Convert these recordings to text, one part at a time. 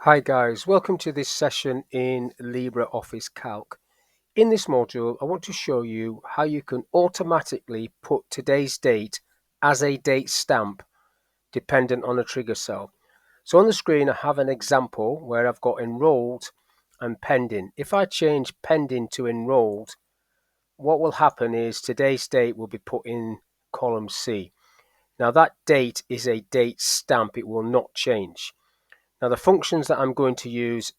Hi guys, welcome to this session in LibreOffice Calc. In this module, I want to show you how you can automatically put today's date as a date stamp dependent on a trigger cell. So on the screen, I have an example where I've got enrolled and pending. If I change pending to enrolled, what will happen is today's date will be put in column C. Now that date is a date stamp, it will not change. Now the functions that I'm going to use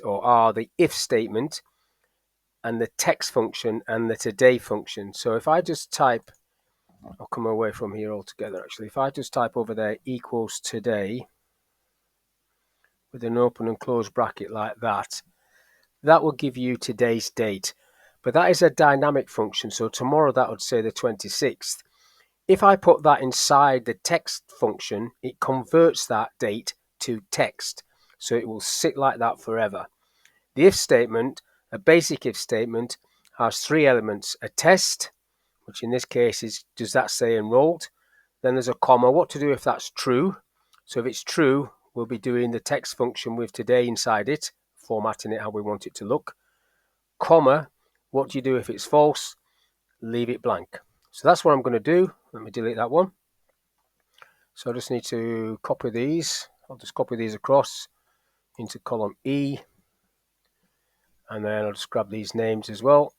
are the if statement and the text function and the today function. So if I just type, I'll come away from here altogether actually. If I just type over there equals today with an open and close bracket like that, that will give you today's date. But that is a dynamic function, so tomorrow that would say the 26th. If I put that inside the text function, it converts that date to text. So it will sit like that forever. The if statement, a basic if statement, has three elements. A test, which in this case is, does that say enrolled? Then there's a comma, what to do if that's true. So if it's true, we'll be doing the text function with today inside it, formatting it how we want it to look. Comma, what do you do if it's false? Leave it blank. So that's what I'm going to do. Let me delete that one. So I just need to copy these. I'll just copy these across into column E. And then I'll just grab these names as well.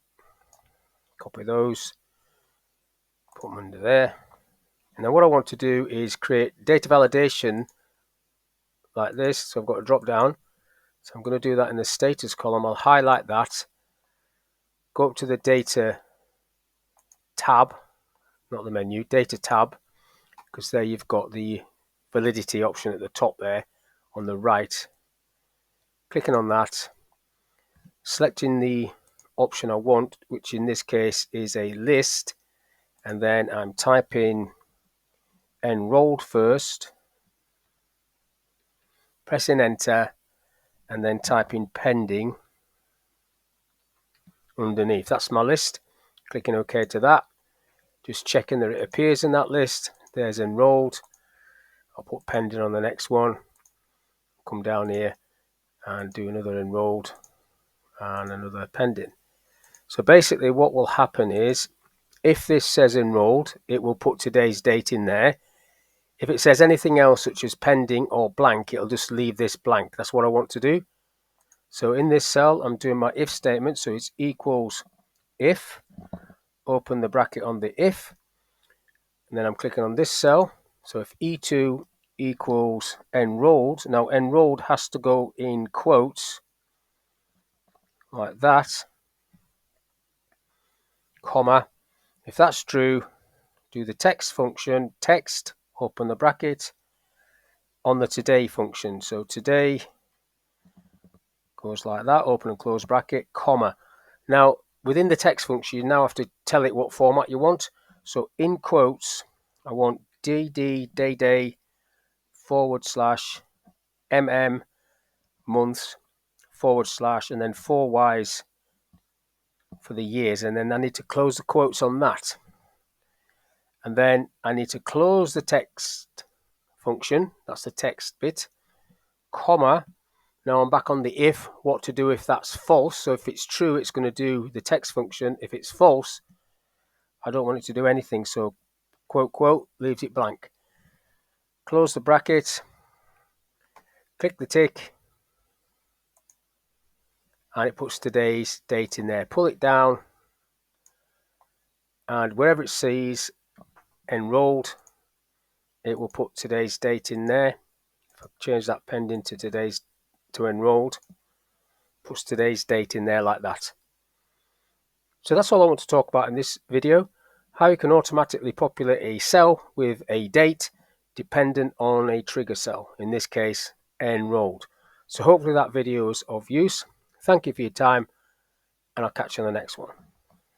Copy those. Put them under there. And then what I want to do is create data validation like this. So I've got a drop down. So I'm going to do that in the status column. I'll highlight that. Go up to the data tab, not the menu, data tab. Because there you've got the validity option at the top there on the right. Clicking on that, selecting the option I want, which in this case is a list, and then I'm typing enrolled first, pressing enter, and then typing pending underneath. That's my list. Clicking OK to that, just checking that it appears in that list. There's enrolled. I'll put pending on the next one, come down here and do another enrolled and another pending. So basically what will happen is, if this says enrolled, it will put today's date in there. If it says anything else such as pending or blank, it'll just leave this blank. That's what I want to do. So in this cell, I'm doing my if statement. So it's equals if, open the bracket on the if, and then I'm clicking on this cell. So if E2 equals enrolled, now enrolled has to go in quotes like that, comma. If that's true, do the text function, text, open the bracket, on the today function. So today goes like that, open and close bracket, comma. Now, within the text function, you now have to tell it what format you want. So in quotes, I want DD, day, /MM, months, / and then 4 Ys for the years. And then I need to close the quotes on that. And then I need to close the text function, that's the text bit, comma. Now I'm back on the if, what to do if that's false. So if it's true, it's going to do the text function. If it's false, I don't want it to do anything. So quote, leaves it blank. Close the bracket, click the tick, and it puts today's date in there. Pull it down, and wherever it says enrolled, it will put today's date in there. If I change that pending to enrolled, puts today's date in there like that. So that's all I want to talk about in this video, how you can automatically populate a cell with a date dependent on a trigger cell, in this case enrolled. So hopefully that video is of use. Thank you for your time, and I'll catch you on the next one.